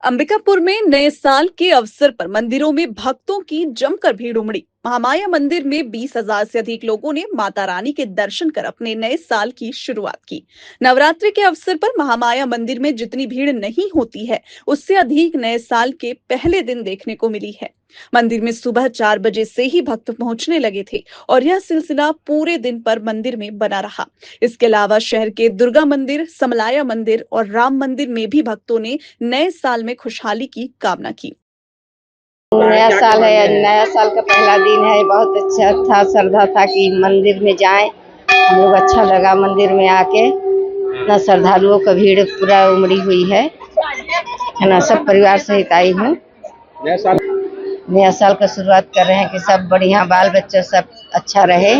अंबिकापुर में नए साल के अवसर पर मंदिरों में भक्तों की जमकर भीड़ उमड़ी। महामाया मंदिर में 20,000 से अधिक लोगों ने माता रानी के दर्शन कर अपने नए साल की शुरुआत की। नवरात्रि के अवसर पर महामाया मंदिर में जितनी भीड़ नहीं होती है, उससे अधिक नए साल के पहले दिन देखने को मिली है। मंदिर में सुबह 4 बजे से ही भक्त पहुंचने लगे थे और यह सिलसिला पूरे दिन पर मंदिर में बना रहा। इसके अलावा शहर के दुर्गा मंदिर, समलाया मंदिर और राम मंदिर में भी भक्तों ने नए साल में खुशहाली की कामना की। नया साल है, नया साल का पहला दिन है। बहुत अच्छा था, श्रद्धा था कि मंदिर में जाएं। हम लोग अच्छा लगा मंदिर में आके। इतना श्रद्धालुओं का भीड़ पूरा उमड़ी हुई है ना। सब परिवार सहित आई हूँ। नया साल का शुरुआत कर रहे हैं कि सब बढ़िया, बाल बच्चा सब अच्छा रहे।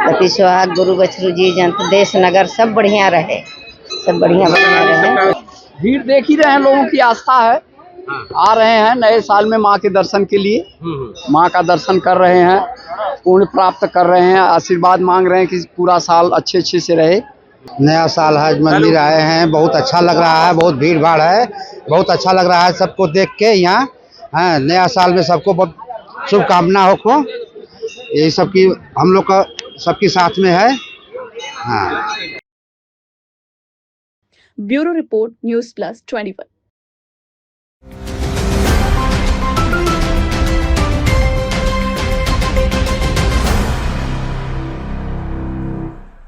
पति सुहाग, गुरु बछरू जी जंत, देश नगर सब बढ़िया रहे, सब बढ़िया बढ़िया रहे। भीड़ देख ही रहे हैं, लोगों की आस्था है। आ रहे हैं नए साल में माँ के दर्शन के लिए, माँ का दर्शन कर रहे हैं, पुण्य प्राप्त कर रहे हैं, आशीर्वाद मांग रहे हैं कि पूरा साल अच्छे से रहे। नया साल है, मंदिर आए हैं, बहुत अच्छा लग रहा है। बहुत भीड़ भाड़ है, बहुत अच्छा लग रहा है सबको देख के। यहाँ नया साल में सबको बहुत शुभकामना हो को, यही सब की हम लोग का सबके साथ में है। हाँ। Bureau report, news plus 24।